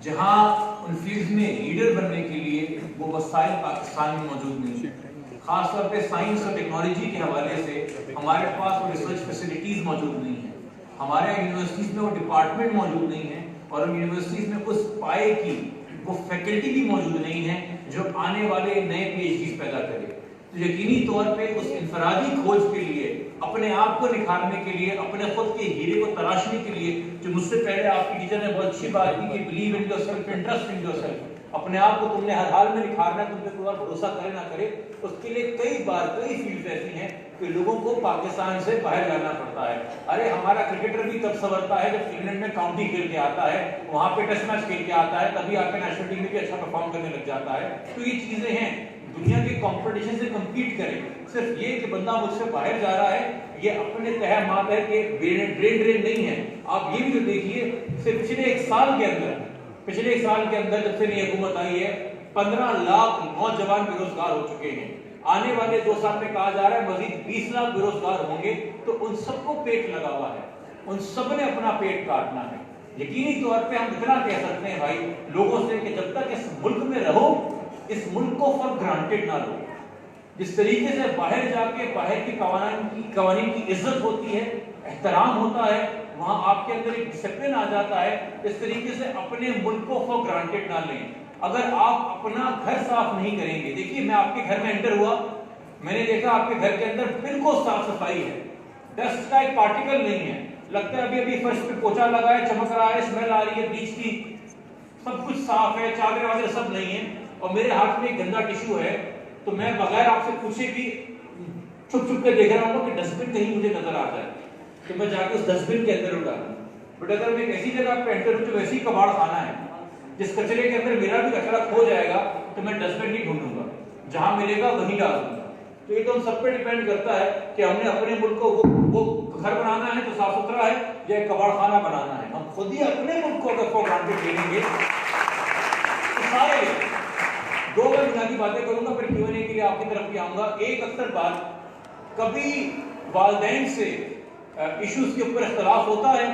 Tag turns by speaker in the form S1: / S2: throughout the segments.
S1: جہاں in field میں leader بننے کے لیے وہ وسائل پاکستان میں موجود نہیں ہیں. خاص طور پہ سائنس اور ٹیکنالوجی کے حوالے سے ہمارے پاس وہ ریسرچ فیسلٹیز موجود نہیں ہیں. ہمارے یونیورسٹیز میں وہ ڈپارٹمنٹ موجود نہیں ہیں, اور ہم یونیورسٹیز میں اس پائے کی وہ فیکلٹی بھی موجود نہیں ہے جو آنے والے نئے پی ایچ ڈیز پیدا کرے. تو یقینی طور پہ اس انفرادی کھوج کے لیے, اپنے آپ کو نکھارنے کے لیے, اپنے خود کے ہیرے کو تراشنے کے لیے, جو مجھ سے پہلے آپ کی ٹیچر نے بہت اچھی بات کی کہ believe in your self, interest in your self, اپنے آپ کو تم نے ہر حال میں نکھارنا ہے, تم پہ کوئی اور بھروسہ کرے نہ کرے. اس کے لیے کئی فیلڈ ایسی ہیں کہ لوگوں کو پاکستان سے باہر جانا پڑتا ہے. ارے ہمارا کرکٹر بھی تب سنورتا ہے جب انگلینڈ میں کاؤنٹی کھیل کے آتا ہے, وہاں پہ ٹیسٹ میچ کھیل کے آتا ہے, تبھی آ کے نیشنل ٹیم میں بھی اچھا پرفارم کرنے لگ جاتا ہے. تو یہ چیزیں ہیں, دنیا کے کمپٹیشن سے کمپیٹ کریں. صرف یہ کہ بندہ مجھ سے باہر جا رہا ہے, یہ اپنے تہہ مات ہے کہ برین ڈرین نہیں ہے. آپ یہ بھی جو دیکھیے, صرف پچھلے ایک سال کے اندر جب سے نئی حکومت آئی ہے, 15 لاکھ نوجوان بے روزگار ہو چکے ہیں. آنے والے 2 سال میں کہا جا رہا ہے مزید 20 لاکھ بے روزگار ہوں گے. تو ان سب کو پیٹ لگا ہوا ہے, ان سب نے اپنا پیٹ کاٹنا ہے. یقینی طور پہ ہم اتنا کہہ سکتے ہیں بھائی لوگوں سے کہ جب تک اس ملک میں رہو, اس ملک کو فار گرانٹیڈ نہ لو. جس طریقے سے باہر جا کے باہر کے قوانین کی عزت ہوتی ہے, احترام ہوتا ہے, وہاں آپ کے اندر ایک ڈسپلن آ جاتا ہے. اس طریقے سے اپنے ملک کو فار گرانٹیڈ نہ لیں. اگر آپ اپنا گھر صاف نہیں کریں گے, دیکھیے میں آپ کے گھر میں انٹر ہوا, میں نے دیکھا آپ کے گھر کے اندر بالکل صاف صفائی ہے, ڈسٹ کا ایک پارٹیکل نہیں ہے, لگتا ہے ابھی فرش پہ پوچھا لگا ہے, چمک رہا ہے, اسمیل آ رہی ہے بلیچ کی, سب کچھ صاف ہے, چادر وادر سب نہیں ہے. اور میرے ہاتھ میں ایک گندا ٹشو ہے, تو میں بغیر آپ سے پوچھے بھی چھپ چھپ کے دیکھ رہا ہوں کہ ڈسٹ بن کہیں مجھے نظر آتا ہے تو میں جا کے اس ڈسٹ بن کے اندر ڈالوں. بٹ اگر میں ایسی جگہ پہ انٹر ہوں جو ویسی کباڑ خانہ ہے, جس کچرے کے اندر میرا بھی کچرا کھو جائے گا, تو میں ڈسٹ بن نہیں ڈھونڈوں گا, جہاں ملے گا وہیں ڈال دوں گا. تو یہ تو ہم سب پہ ڈیپینڈ کرتا ہے کہ ہم نے اپنے ملک کو وہ گھر بنانا ہے تو صاف ستھرا ہے, یا کباڑ خانہ بنانا ہے. ہم خود ہی اپنے ملک کو اگر فار گرانٹیڈ لے لیں گے, سارے 2 بنیادی باتیں کروں گا, پھر Q&A کے لیے آپ کی طرف بھی آؤں گا. ایک اکثر بات, کبھی والدین سے ایشوز کے اوپر اختلاف ہوتا ہے.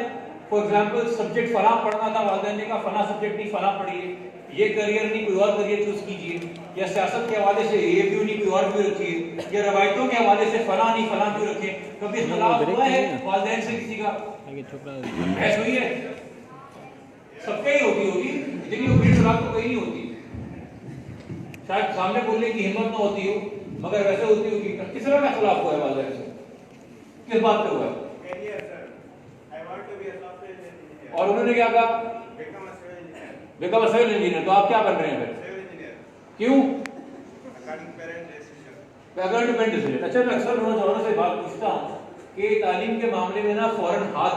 S1: فار ایگزامپل سبجیکٹ فلاں پڑھنا تھا, والدین نے کہا فلاں سبجیکٹ نہیں فلاں پڑھیے, یہ کریئر نہیں کوئی اور کریئر چوز کیجیے, یا سیاست کے حوالے سے یہ ویو نہیں کوئی اور ویو رکھیے, یا روایتوں کے حوالے سے فلاں نہیں فلاں ویو رکھیں. کبھی اختلاف ہوا ہے والدین سے کسی کا, بحث ہوئی ہے؟ سب کا ہی ہوتی ہوگی, لیکن وہ بھیڑ سلاد تو کہیں نہیں ہوتی. شاید سامنے بولنے کی ہمت نہ ہوتی ہو, مگر ویسے ہوتی ہوگی. کس طرح کا اختلاف ہوا ہے والدین سے, کس بات پہ ہوا ہے؟ اور انہوں نے کیا کہا؟ Become a civil engineer. تو آپ کیا بن رہے ہیں پھر؟ کیوں؟ اچھا, میں اکثر نوجوانوں سے بات پوچھتا ہوں کہ تعلیم کے معاملے میں نا فوراً ہاتھ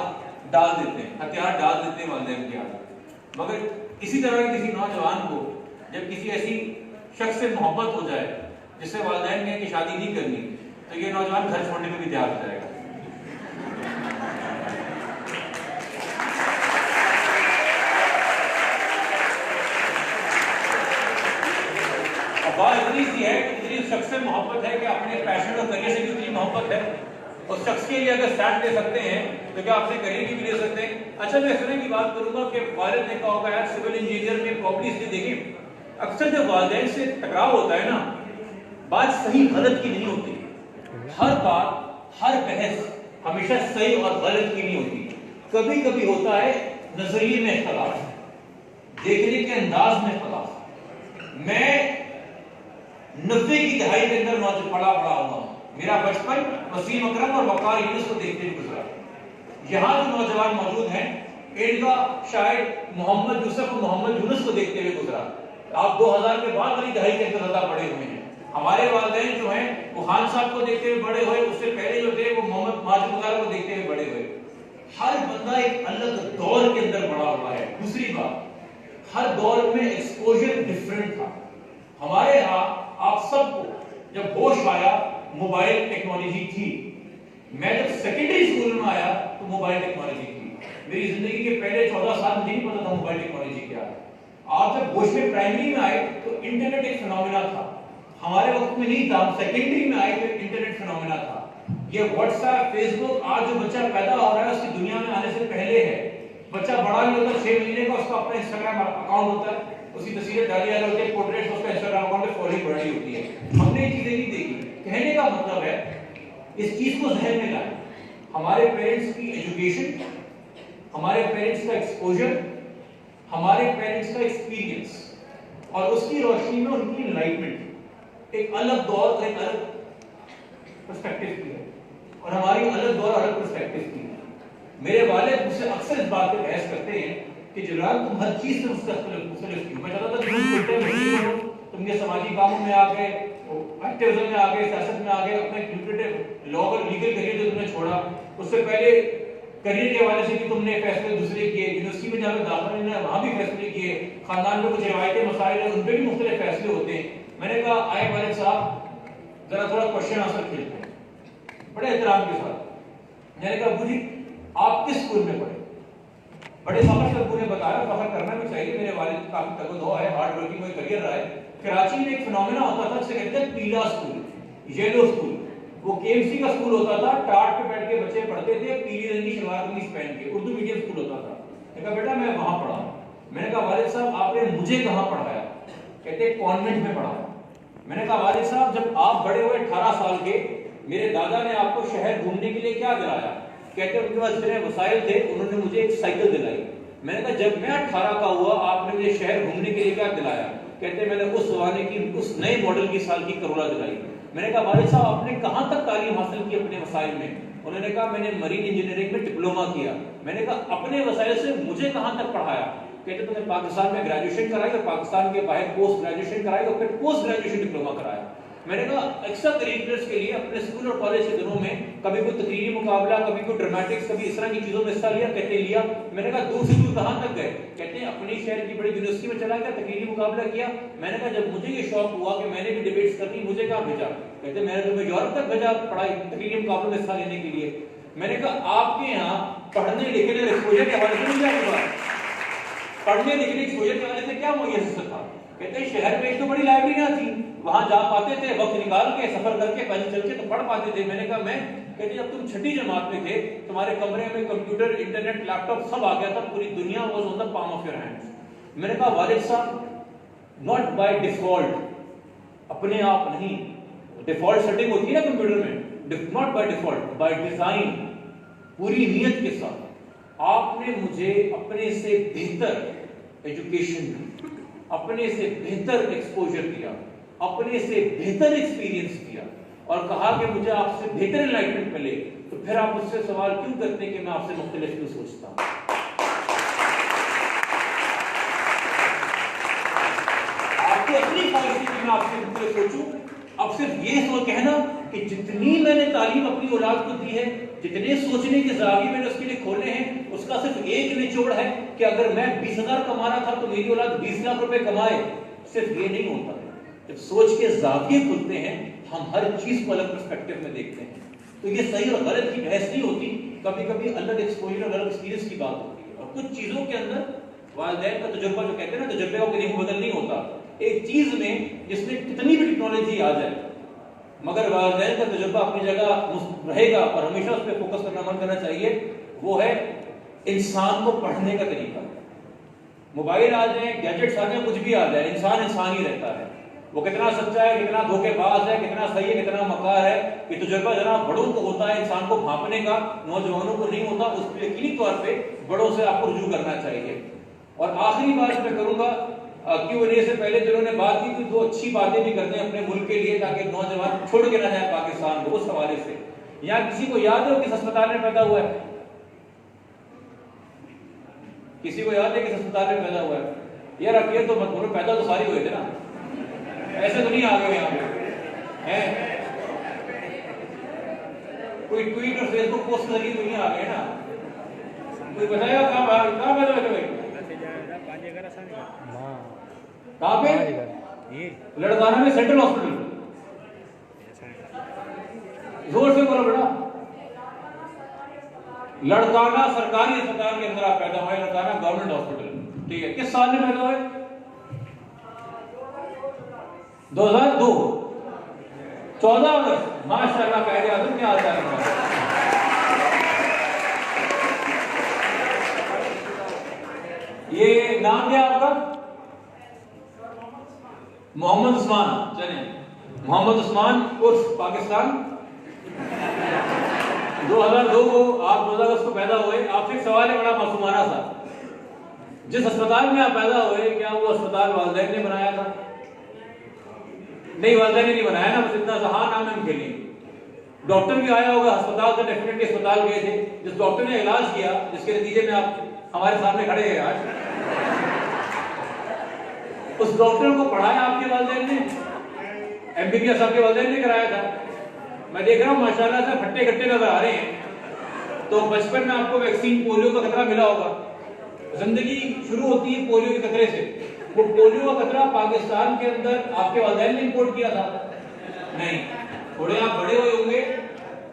S1: ڈال دیتے ہیں, ہتھیار ڈال دیتے ہیں والدین کے ہاتھ. مگر اسی طرح کے کسی نوجوان کو جب کسی ایسی شخص سے محبت ہو جائے جس سے والدین نے کہ شادی نہیں کرنی, تو یہ نوجوان گھر چھوڑنے میں بھی تیار ہو جائے گا. بات اتنی سی ہے کہ اتنی شخص سے محبت ہے کہ اپنے پیشن اور کریئر سے بھی اتنی محبت ہے, اور شخص کے لیے اگر ساتھ دے سکتے ہیں تو کیا اپنے کریئر کی بھی دے سکتے ہیں. اچھا, میں اس طرح کی بات کروں گا کہ والد نے کہا ہوگا یار سول انجینئر میں پراپرٹی سے دیکھیں, اکثر جب والدین سے ٹکراؤ ہوتا ہے نا, بات صحیح غلط کی نہیں ہوتی. ہر بات ہر بحث ہمیشہ صحیح اور غلط کی نہیں ہوتی. کبھی کبھی ہوتا ہے نظریے میں اختلاف, دیکھنے کے انداز میں اختلاف. میں 90 کی دہائی کے اندر پڑا ہوا, میرا بچپن وسیم اکرم اور وقار یونس کو دیکھتے ہوئے گزرا. یہاں جو نوجوان موجود ہیں ان کا شاید محمد یوسف اور محمد یونس کو دیکھتے ہوئے گزرا. آپ 2000 کے بعد والی دہائی کے اندر زیادہ بڑے ہوئے ہیں. ہمارے والدین جو ہیں وہ خان صاحب کو دیکھتے ہوئے بڑے ہوئے, اس سے پہلے جو تھے وہ محمد ماجد وغیرہ کو دیکھتے ہوئے بڑے ہوئے. ہر بندہ ایک الگ دور کے اندر بڑا ہوا ہے. دوسری بات, ہر دور میں ایکسپوژر ڈیفرنٹ تھا. ہمارے ہاں آپ سب کو جب ہوش آیا موبائل ٹیکنالوجی تھی. میں جب سیکنڈری اسکول میں آیا تو موبائل ٹیکنالوجی تھی. میری زندگی کے پہلے 14 سال مجھے نہیں پتا تھا موبائل ٹیکنالوجی کیا ہے. آپ جب ہوش میں پرائمری میں آئے تو انٹرنیٹ ایک فنومینا تھا. ہمارے وقت میں نہیں تھا, ہم سیکنڈری میں آئے تو انٹرنیٹ فنومینا تھا. یہ واٹس ایپ, فیس بک, آج جو بچہ پیدا ہو رہا ہے اس کی دنیا میں آنے سے پہلے ہے. بچہ بڑا نہیں ہوتا 6 مہینے کا، اس کا اپنا انسٹاگرام اکاؤنٹ ہوتا ہے، اس کی تصویریں ڈالی جا رہی ہوتی ہے، پورٹریٹس اس کا انسٹاگرام اکاؤنٹ پہ فالوئنگ بڑھ رہی ہوتی ہے. ہم نے یہ چیزیں نہیں دیکھی. کہنے کا مطلب ہے اس چیز کو ذہن میں لائیں. ہمارے پیرنٹس کی ایجوکیشن، ہمارے پیرنٹس کا ایکسپوجر، ہمارے پیرنٹس کا ایکسپیرینس اور اس کی روشنی میں ان کی انلائٹمنٹ ایک الگ دور اور ایک الگ پرسپیکٹو کی ہے، اور ہماری الگ دور الگ پرسپیکٹو کی ہے. میرے والد مجھ سے اکثر اس بات پہ بحث کرتے ہیں کہ جنرال تم ہر چیز سے مختلف کیوں. میں چاہتا تھا کہ تم چھوٹے بچے ہو، تم یہ سماجی کاموں میں آ گئے، ایکٹیویزم میں آ گئے، سیاست میں آ گئے، اپنے لیوکریٹو لا اور لیگل کریئر جو تم نے چھوڑا، اس سے پہلے کریئر کے حوالے سے بھی تم نے فیصلے دوسرے کیے، یونیورسٹی میں جا کے داخلہ لینا ہے وہاں بھی فیصلے کیے، خاندان میں کچھ روایتی مسائل ہیں ان پہ بھی مختلف فیصلے ہوتے ہیں. میں نے کہا آئے والد صاحب ذرا تھوڑا کوشچن آنسر کھیلتے ہیں بڑے احترام کے ساتھ. میں نے کہا ابو جی آپ کس اسکول میں پڑھے؟ بڑے فخر سے ابو نے بتایا، فخر کرنا بھی چاہیے، میرے والد کافی تگ و دو ہے، ہارڈ ورکنگ میں کریئر رہا ہے. کراچی میں ایک فنومینا ہوتا تھا جسے کہتے ہیں پیلا اسکول، یلو اسکول. وہ کے ایم سی کا اسکول ہوتا تھا، ٹاٹ پہ بیٹھ کے بچے پڑھتے تھے، پیلی رنگ کی شلوار قمیص پہن کے، اردو میڈیم اسکول ہوتا تھا. میں نے کہا بیٹا میں وہاں پڑھا. میں نے کہا والد صاحب آپ نے مجھے کہاں پڑھایا؟ کہتے کانوینٹ میں پڑھایا. میں نے کہا والد صاحب جب آپ بڑے ہوئے 18 سال کے، میرے دادا نے آپ کو شہر گھومنے کے لیے کیا دلایا؟ کہتے ان کے پاس اتنے وسائل تھے، انہوں نے مجھے ایک سائیکل دلائی. میں نے کہا جب میں 18 کا ہوا آپ نے مجھے شہر گھومنے کے لیے کیا دلایا؟ کہتے میں نے اس زمانے کی اس نئے ماڈل کی سال کی کرولا دلائی. میں نے کہا والد صاحب آپ نے کہاں تک تعلیم حاصل کی اپنے وسائل میں؟ انہوں نے کہا میں نے مرین انجینئرنگ میں ڈپلوما کیا. میں نے کہا اپنے وسائل سے مجھے کہاں تک پڑھایا؟ کہتے تم نے پاکستان میں گریجویشن کرائی اور پاکستان کے باہر پوسٹ گریجویشن کرائی اور پھر پوسٹ گریجویشن ڈپلوما کرایا. میں نے کہا ایکسٹرا کریکولرز کے لیے اپنے اسکول اور کالج کے دنوں میں کبھی کوئی تقریری مقابلہ، کبھی کوئی ڈرامٹکس، کبھی اس طرح کی چیزوں میں حصہ لیا؟ کہتے لیا. میں نے کہا دور سے دور کہاں تک گئے؟ کہتے ہیں اپنی شہر کی بڑی یونیورسٹی میں چلا گیا، تقریری مقابلہ کیا. میں نے کہا جب مجھے یہ شوق ہوا کہ میں نے بھی ڈیبیٹس کرنی، مجھے کہاں بھیجا؟ کہتے میں نے تمہیں یورپ تک بھیجا پڑھائی تقریری مقابلوں میں حصہ لینے کے لیے. میں نے کہا آپ کے یہاں پڑھنے لکھنے اور ایکسپوجر کے حوالے سے مجھے کیا بات؟ پڑھنے لکھنے ایکسپوجر کے حوالے سے کیا میسر تھا؟ کہتے ہیں شہر میں ایک تو بڑی لائبریریاں تھیں، وہاں جا پاتے تھے وقت نکال کے، سفر کر کے، پیدل چل کے تو پڑھ پاتے تھے. میں نے کہا میں کہتے جب تم 6ٹھی جماعت میں تھے تمہارے کمرے میں کمپیوٹر، انٹرنیٹ، لیپ ٹاپ سب آ گیا تھا، پوری دنیا was on the palm of your hands. میں نے کہا والد صاحب ناٹ بائی ڈیفالٹ، اپنے آپ نہیں، ڈیفالٹ سیٹنگ ہوتی ہے نا کمپیوٹر میں، not by default, by design, پوری نیت کے ساتھ آپ نے مجھے اپنے سے بہتر ایجوکیشن دی، اپنے سے بہتر ایکسپوجر دیا، اپنے سے بہتر ایکسپیرینس دیا، اور کہا کہ مجھے آپ سے بہتر انلائٹمنٹ ملے. تو پھر آپ مجھ سے سوال کیوں کرتے ہیں کہ میں آپ سے مختلف کیوں سوچتا ہوں؟ آپ کی اپنی پالیسی کی میں آپ سے مختلف سوچوں. اب صرف یہ سو کہنا کہ جتنی میں نے تعلیم اپنی اولاد کو دی ہے، جتنے سوچنے کے زاویے میں نے اس کے لیے کھولے ہیں، اس کا صرف ایک نچوڑ ہے کہ اگر میں 20,000 کما رہا تھا تو میری اولاد 20 لاکھ روپے کمائے. صرف یہ نہیں ہوتا. جب سوچ کے زاویے کھلتے ہیں ہم ہر چیز کو الگ پرسپیکٹو میں دیکھتے ہیں. تو یہ صحیح اور غلط کی بحث نہیں ہوتی، کبھی کبھی الگ ایکسپوجر اور الگ ایکسپیرینس کی بات ہوتی ہے. اور کچھ چیزوں کے اندر والدین کا تجربہ جو کہتے ہیں نا، تجربے کو کبھی بدل نہیں ہوتا. ایک چیز میں جس میں کتنی بھی ٹیکنالوجی آ جائے مگر والدین کا تجربہ اپنی جگہ رہے گا اور ہمیشہ اس پہ فوکس کرنا من کرنا چاہیے. وہ ہے انسان کو پڑھنے کا طریقہ. موبائل آ جائیں، گیجٹس آ جائیں، کچھ بھی آ جائے، انسان ہی رہتا ہے. وہ کتنا سچا ہے، کتنا دھوکے باز ہے، کتنا صحیح ہے، کتنا مکار ہے، یہ تجربہ جناب بڑوں کو ہوتا ہے انسان کو بھانپنے کا، نوجوانوں کو نہیں ہوتا. اس پہ یقینی طور پہ بڑوں سے آپ کو رجوع کرنا چاہیے. اور آخری بات میں کروں گا Q&A سے پہلے جنہوں نے بات کی، دو اچھی باتیں بھی کرتے ہیں اپنے ملک کے لیے تاکہ نوجوان چھوڑ کے نہ جائیں پاکستان کو. اس حوالے سے یہاں کسی کو یاد ہے وہ کس اسپتال میں پیدا ہوا ہے؟ کسی کو یاد ہے کس اسپتال میں پیدا ہوا ہے؟ یار اب یہ تو مت بولو، پیدا تو ساری ہوئے تھے نا، ایسے تو نہیں آ گئے یہاں پہ ہیں. کوئی ٹویٹ اور فیس بک پوسٹ کے ذریعے تو نہیں آ گئے نا. کوئی بتائے گا کہاں پیدا ہوئے تھے بھائی؟ کہاں پہ؟ لڑکانہ میں سینٹرل ہاسپٹل. زور سے بولو بیٹا. لڑکانہ سرکاری اسپتال کے اندر آپ پیدا ہوئے، لڑکانہ گورنمنٹ ہاسپٹل. ٹھیک ہے. کس سال میں پیدا ہوئے؟ 2002. 14 اگست. ماشاء اللہ. قائد اعظم کیا آتا ہے. یہ نام کیا آپ کا؟ محمد عثمان. چلیں محمد عثمان عرف پاکستان 2002 کو آپ 14 اگست کو پیدا ہوئے. آپ سے ایک سوال ہے بڑا معصومانہ سا. جس اسپتال میں آپ پیدا ہوئے کیا وہ اسپتال والدین نے بنایا تھا؟ نہیں والدین نے نہیں بنایا نا, بس اتنا سا ہاں نام ہے ان کے لیے. ڈاکٹر بھی آیا ہوگا اسپتال سے, ڈیفینیٹلی اسپتال گئے تھے. جس ڈاکٹر نے علاج کیا جس کے نتیجے میں آپ ہمارے سامنے کھڑے ہیں آج, اس ڈاکٹر کو پڑھایا آپ کے والدین نے؟ MBBS آپ کے والدین نے کرایا تھا؟ میں دیکھ رہا ہوں ماشاءاللہ سے پھٹے کٹے نظر آ رہے ہیں. تو بچپن میں آپ کو ویکسین پولیو کا خطرہ ملا ہوگا. زندگی شروع ہوتی ہے پولیو کے خطرے سے. وہ پولیو کا خطرہ پاکستان کے اندر آپ کے والدین نے امپورٹ کیا تھا؟ نہیں. تھوڑے آپ بڑے ہوئے ہوں گے,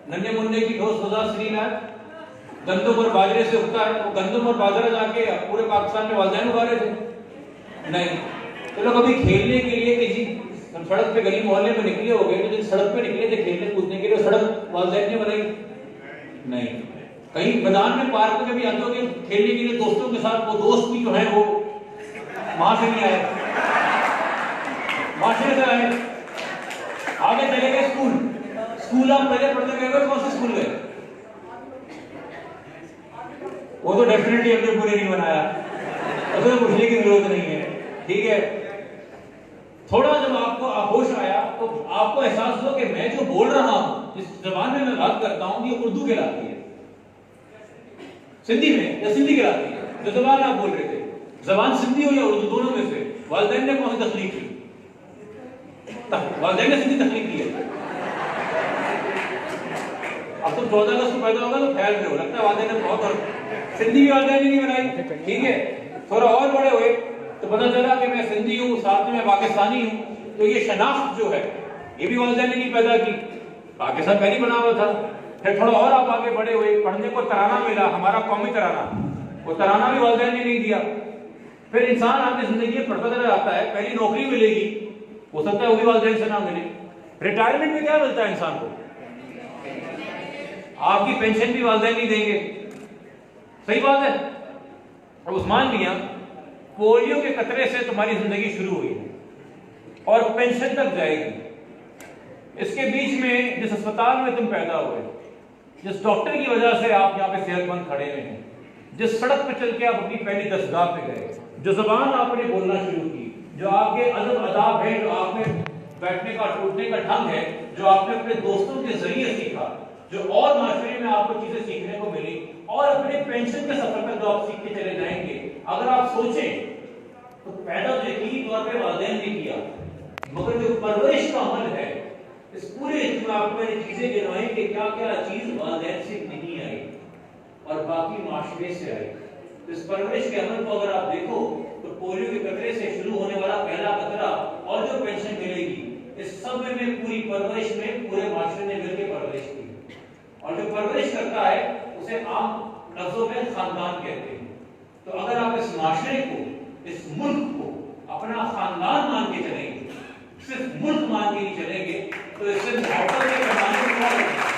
S1: ننھے منھے کی ٹھوس غذا سری لائے, گندم اور باجرے سے اگتا ہے. وہ گندم اور باجرہ جا کے پورے پاکستان میں والدین اگا رہے تھے؟ نہیں. چلو کبھی کھیلنے کے لیے کسی سڑک پہ گلی محلے میں نکلے ہو گئے, تو جن سڑک پہ نکلے تھے کھیلنے کودنے کے لیے سڑک والدین نے بنائی؟ نہیں. کہیں میدان میں پارک میں کبھی آتے ہو گے کھیلنے کے لیے دوستوں کے ساتھ, وہ دوست بھی جو ہیں وہ وہاں سے نہیں آئے, معاشرے سے آئے. آگے چلے گئے اسکول آپ پہلے پڑھنے گئے ہوئے, کون سے اسکول گئے؟ وہ تو ڈیفینیٹلی ہم نے پورے نہیں بنایا, اسے پوچھنے کی ضرورت نہیں ہے. ٹھیک ہے. تھوڑا جب آپ کو ہوش آیا تو آپ کو احساس ہوا کہ میں جو بول رہا ہوں, جس زبان میں میں بات کرتا ہوں, یہ اردو کہلاتی ہے, سندھی میں یا سندھی کہلاتی ہے. جو زبان آپ بول رہے تھے, زبان سندھی ہو یا اردو, دونوں میں سے والدین نے کون سی تخلیق کی؟ والدین نے سندھی تخلیق کی ہے. اب تم 14 اگست کو پیدا ہوگا تو خیال کرو, لگتا ہے والدین نے بہت, اور سندھی بھی والدین نے نہیں بنائی. ٹھیک ہے. تھوڑا اور بڑے ہوئے تو پتہ چلا کہ میں سندھی ہوں, ساتھ میں پاکستانی ہوں, تو یہ شناخت جو ہے یہ بھی والدین نے نہیں پیدا کی, پاکستان پہلے بنا ہوا تھا. پھر تھوڑا اور آپ آگے بڑے ہوئے, پڑھنے کو ترانہ ملا, ہمارا قومی ترانہ, وہ ترانہ بھی والدین نے نہیں دیا. پھر انسان آپ کی زندگی میں پڑھتا چلا جاتا ہے, پہلی نوکری ملے گی, ہو سکتا ہے وہ بھی والدین سے نہ ملے. ریٹائرمنٹ میں کیا ملتا ہے انسان کو؟ آپ کی پینشن بھی والدین نہیں دیں گے. صحیح بات ہے. اب عثمان میاں, پولیو کے خطرے سے تمہاری زندگی شروع ہوئی اور پینشن تک جائے گی. اس کے بیچ میں جس اسپتال میں تم پیدا ہوئے, جس ڈاکٹر کی وجہ سے آپ یہاں پہ صحت مند کھڑے ہوئے ہیں, جس سڑک پہ چل کے آپ اپنی پہلی دستگاہ پہ گئے, جو زبان آپ نے بولنا شروع کی, جو آپ کے ادب آداب ہے, جو آپ نے بیٹھنے کا ٹوٹنے کا ڈھنگ ہے, جو آپ نے اپنے دوستوں کے ذریعے سیکھا, جو اور معاشرے میں آپ کو چیزیں سیکھنے کو ملی, اور اپنے پینشن کے سفر میں جو آپ سیکھ کے چلے جائیں گے, اگر آپ سوچیں تو پیدا تو یقینی طور پہ والدین نے کیا, مگر جو پرورش کا عمل ہے, اس پورے اجتماع میں چیزیں گنوائیں کہ کیا کیا چیز والدین سے نہیں آئی اور باقی معاشرے سے آئی. اس پرورش کے عمل کو اگر آپ دیکھو تو پولیو کے خطرے سے شروع ہونے والا پہلا خطرہ اور جو پینشن ملے گی, اس سب میں پوری پرورش میں پورے معاشرے نے مل کے پرورش کی. اور جو پرورش کرتا ہے اسے عام لفظوں میں خاندان کہتے ہیں. تو اگر آپ اس معاشرے کو, اس ملک کو اپنا خاندان مان کے چلیں گے, صرف ملک مان کے نہیں چلیں گے, تو اس سے محبت کے پیمانے کو کیا لگے گا.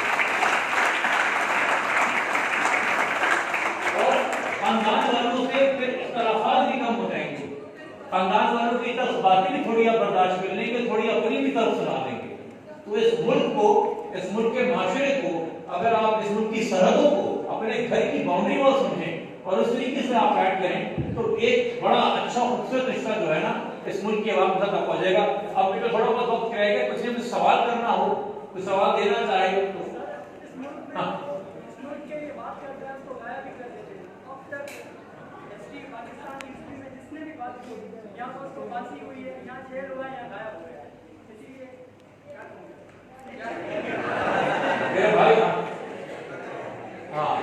S1: اور خاندان والوں سے پھر اختلافات بھی کم ہو جائیں گے. خاندان والوں کی طرف باتیں بھی تھوڑی آپ برداشت کر لیں گے, تھوڑی اپنی بھی طرف سنا دیں گے. تو اس ملک کو, اس ملک کے معاشرے کو, اگر آپ اس ملک کی سرحدوں کو اپنے گھر کی باؤنڈری وال سمجھیں اور اس طریقے سے آپ ایڈ کریں, تو ایک بڑا اچھا خوبصورت رشتہ جو ہے نا اس ملک کے عوام تک پہنچ جائے گا. اب بھی تھوڑا بہت وقت رہے گا, کچھ بھی سوال کرنا ہو, کوئی سوال دینا چاہے تو. ہاں میرے بھائی, ہاں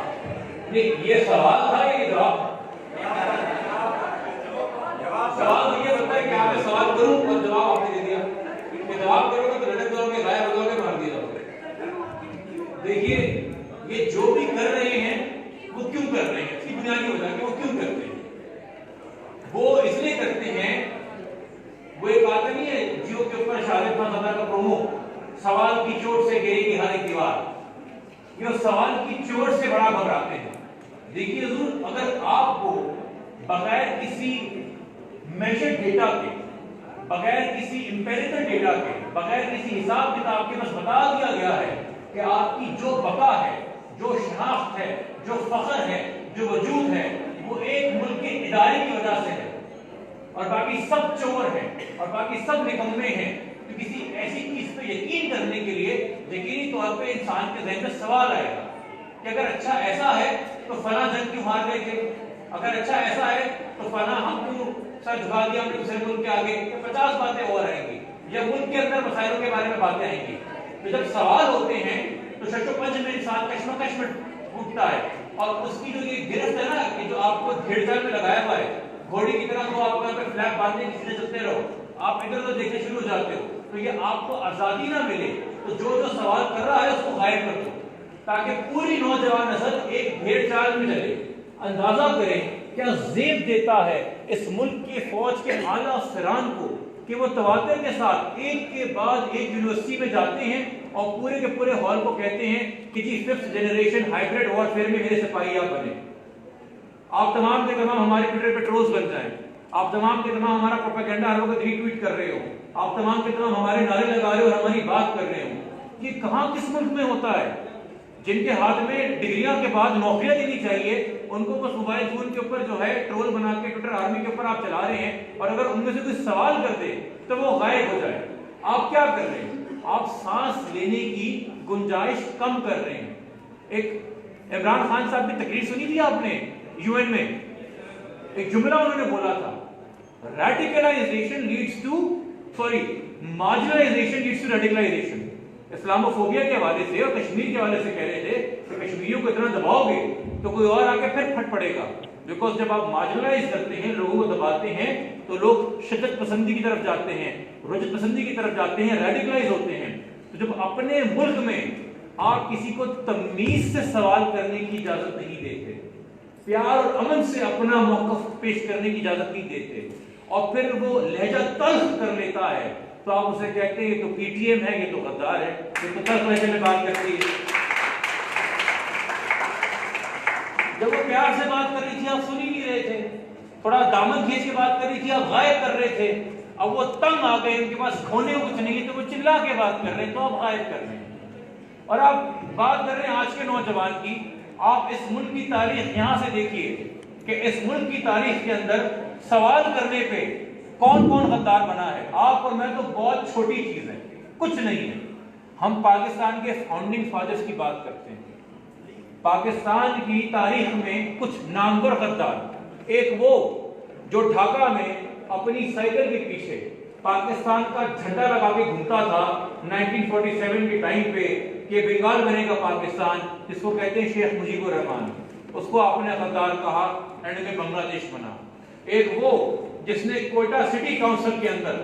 S1: نہیں یہ سوال تھا یہ جواب تھا. سوال یہ ہوتا ہے کہ آپ نے سوال کروں اور جواب آپ نے دے دیا. جواب کرو گے تو لڑک جاؤ گے, غائب ہو جاؤ گے, مار دیے جاؤ گے. دیکھیے یہ جو بھی کر رہے ہیں وہ کیوں کر رہے ہیں, اس کی بنیادی وجہ کہ وہ کیوں کرتے ہیں. وہ اس لیے کرتے ہیں, وہ ایک آتا نہیں ہے جیو کے اوپر شاہد خان صدر کا پرومو, سوال کی چوٹ سے گری کی ہر ایک دیوار. یہ سوال کی چوٹ سے بڑا گھبراتے ہیں. دیکھیے حضور, اگر آپ کو بغیر کسی میجر ڈیٹا کے، بغیر کسی امپیریکل ڈیٹا کے، بغیر کسی حساب کتاب کے بس بتا دیا گیا ہے کہ آپ کی جو بقا ہے، جو شناخت ہے، جو فخر ہے، جو وجود ہے، وہ ایک ملک کے ادارے کی وجہ سے ہے، اور باقی سب چور ہیں اور باقی سب نکمے ہیں. تو کسی ایسی چیز پہ یقین کرنے کے لیے یقینی طور پہ انسان کے ذہن میں سوال آئے گا کہ اگر اچھا ایسا ہے تو فلاں جنگ کیوں ہار گئے تھے، اگر اچھا ایسا ہے تو فلاں ہم کیوں سر جھکا دیا اپنے دوسرے ملک کے آگے. 50 باتیں اور آئیں گی یا ملک کے اندر مسائلوں کے بارے میں باتیں آئیں گی. تو جب سوال ہوتے ہیں تو شش و پنج میں انسان کشمکش میں ٹوٹتا ہے. اور اس کی جو یہ گرفت ہے نا کہ جو آپ کو گھیڑ جال میں لگایا ہوا ہے، گھوڑے کی طرح وہ آپ کو فلیگ باندھنے کی چیزیں چلتے رہو، آپ ادھر ادھر دیکھنے شروع ہو جاتے ہو، تو یہ آپ کو آزادی نہ ملے تو جو سوال کر رہا ہے اس کو غائب کر دو تاکہ پوری نوجوان نسل ایک بھیڑ چال میں چلے. اندازہ کریں کیا زیب دیتا ہے اس ملک کی فوج کے اعلیٰ افسران کو کہ وہ تواتر کے ساتھ ایک کے بعد ایک یونیورسٹی میں جاتے ہیں اور پورے کے پورے ہال کو کہتے ہیں کہ جی 5th جنریشن ہائبرڈ وارفیئر میں میرے سپاہی آپ بنے. آپ تمام کے تمام ہمارے ٹویٹر پہ ٹرولز بن جائیں، آپ تمام کے تمام ہمارا پروپیگنڈا ہر وقت ری ٹویٹ کر رہے ہو، آپ تمام کے تمام ہمارے نعرے لگا رہے ہو اور ہماری بات کر رہے ہو. یہ کہاں کس ملک میں ہوتا ہے؟ جن کے ہاتھ میں ڈگریاں کے بعد نوکریاں دینی چاہیے ان کو بس موبائل فون کے اوپر جو ہے ٹرول بنا کے ٹویٹر آرمی کے اوپر آپ چلا رہے ہیں، اور اگر ان میں سے کوئی سوال کر دے تو وہ غائب ہو جائے. آپ کیا کر رہے ہیں؟ آپ سانس لینے کی گنجائش کم کر رہے ہیں. ایک عمران خان صاحب کی تقریر سنی تھی آپ نے یو این میں؟ ایک جملہ انہوں نے بولا تھا، radicalization leads to marginalization leads to radicalization. Islamophobia کے حوالے سے اور کشمیر کے حوالے سے کہہ رہے تھے کہ کشمیریوں کو اتنا دباؤ گے تو کوئی اور آ کے پھر پھٹ پڑے گا. بیکاز جب آپ مارجنلائز کرتے ہیں، لوگوں کو دباتے ہیں، تو لوگ شدت پسندی کی طرف جاتے ہیں، رجت پسندی کی طرف جاتے ہیں، ریڈیکلائز ہوتے ہیں. تو جب اپنے ملک میں آپ کسی کو تمیز سے سوال کرنے کی اجازت نہیں دیتے، پیار اور امن سے اپنا موقف پیش کرنے کی اجازت نہیں دیتے، اور پھر وہ لہجہ تلخ کر لیتا ہے، تو آپ اسے کہتے ہیں یہ تو پی ٹی ایم ہے، یہ تو غدار ہے، یہ تو تلخ لہجے میں بات کرتی ہے. جب وہ پیار سے بات کر رہی تھی آپ سن ہی نہیں رہے تھے، تھوڑا دامن کھینچ کے بات کر رہی تھی آپ غائب کر رہے تھے. اب وہ تنگ آ گئے، ان کے پاس کھونے کو کچھ نہیں ہے تو وہ چلا کے بات کر رہے ہیں، تو آپ غائب کر رہے ہیں. اور آپ بات کر رہے ہیں آج کے نوجوان کی. آپ اس ملک کی تاریخ یہاں سے دیکھیے کہ اس ملک کی تاریخ کے اندر سوال کرنے پہ کون کون غدار بنا ہے. آپ اور میں تو بہت چھوٹی چیز ہے، کچھ نہیں ہے. ہم پاکستان کے فاؤنڈنگ فادرز کی بات کرتے ہیں. پاکستان کی تاریخ میں کچھ نامور غدار، ایک وہ جو ڈھاکہ میں اپنی سائیکل کے پیچھے پاکستان کا جھنڈا لگا کے گھومتا تھا 1947 کے ٹائم پہ کہ بنگال بنے گا پاکستان، جس کو کہتے ہیں شیخ مجیب الرحمان. اس کو آپ نے غدار کہا، اینڈ میں بنگلہ دیش بنا. ایک وہ جس نے کوئٹہ سٹی کاؤنسل کے اندر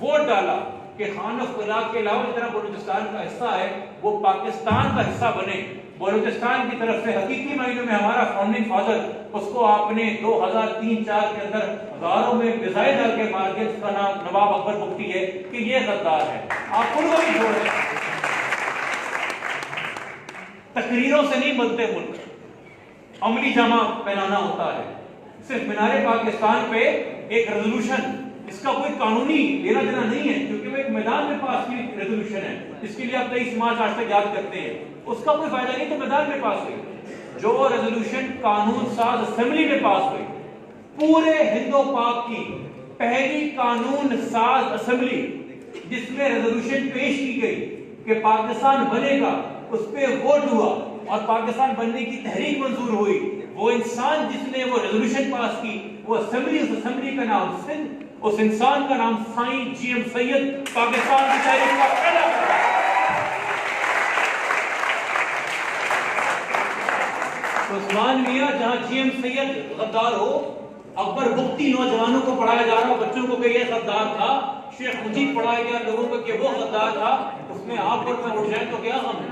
S1: ووٹ ڈالا کہ خان آف قلاب کے علاوہ جتنا بلوچستان کا حصہ ہے وہ پاکستان کا حصہ بنے. بلوچستان کی طرف سے حقیقی معنوں میں ہمارا فاؤنڈنگ فادر، اس کو آپ نے 2003-4 کے اندر غاروں میں میزائل ڈال کے مار دیا، جس کا نام نواب اکبر بگٹی ہے، کہ یہ غدار ہے. آپ ان کو بھی چھوڑ رہے ہیں. تقریروں سے نہیں بنتے ملک، عملی جامہ پہنانا ہوتا ہے. صرف مینار پاکستان پہ ایک ریزولوشن، اس کا کوئی قانونی لینا دینا نہیں ہے کیونکہ وہ ایک میدان میں پاس کی ریزولوشن ہے، اس کے لیے آپ 23 مارچ آج تک یاد کرتے ہیں. اس کا کوئی فائدہ نہیں تو میدان میں پاس ہوئی. جو ریزولوشن قانون ساز اسمبلی میں پاس ہوئی، پورے ہند و پاک کی پہلی قانون ساز اسمبلی جس میں ریزولوشن پیش کی گئی کہ پاکستان بنے گا، اس پہ ووٹ ہوا اور پاکستان بننے کی تحریک منظور ہوئی. وہ انسان جس نے وہ ریزولوشن پاس کی، وہ اسمبلی، اس اسمبلی کا نام سندھ، اس انسان کا نام سائیں جی ایم سید، پاکستان کی تاریخ کا پہلا. عثمان میاں جہاں جی ایم سید غدار ہو، اکبر بگٹی نوجوانوں کو پڑھایا جا رہا بچوں کو کہ یہ غدار تھا، شیخ مجیب پڑھایا گیا لوگوں کو کہ وہ غدار تھا، اس میں آپ پر میں اٹھ جائیں تو کیا غم ہے؟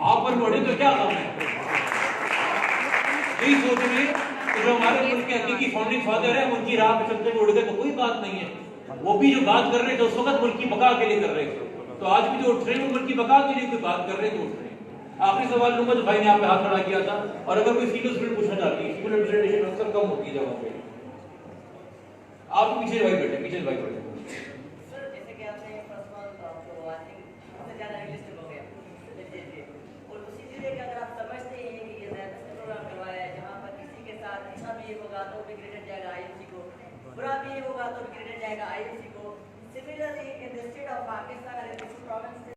S1: آپ پر اٹھے تو کیا غم ہے؟ یہی سوچ رہے کہ جو ہمارے ملک کے حقیقی فاؤنڈنگ فادر ہیں ان کی راہ پہ چلتے ہوئے اڑ گئے تو کوئی بات نہیں ہے. وہ بھی جو بات کر رہے تھے اس وقت ملک کی بقا کے لیے کر رہے تھے، تو آج بھی جو اٹھ رہے ہیں وہ ملک کی بقا کے لیے کوئی بات کر رہے تو اٹھ رہے ہیں. آخری سوال لوں گا جو بھائی نے آپ پہ ہاتھ کھڑا کیا تھا، اور اگر کوئی فیمیل اسٹوڈنٹ پوچھنا چاہتی ہے، فیمیل ریپرزنٹیشن اکثر کم ہوتی ہے جگہوں پہ. آپ پیچھے بھائی بیٹھے، پیچھے بھائی بیٹھے.
S2: سر جیسے کہ آپ نے فرسٹ آف آل تو آئی تھنک سب سے زیادہ ریئلسٹک ہو گیا، اور اسی طرح کہ اگر آپ سمجھتے ہیں کہ یہ زیادہ سے پروگرام کروایا ہے جہاں پر کسی کے ساتھ اچھا بھی یہ ہوگا تو بھی کریڈٹ جائے گا آئی ایم سی کو، برا بھی یہ ہوگا تو بھی کریڈٹ جائے گا آئی ایم سی کو. Similarly, in the state of Pakistan,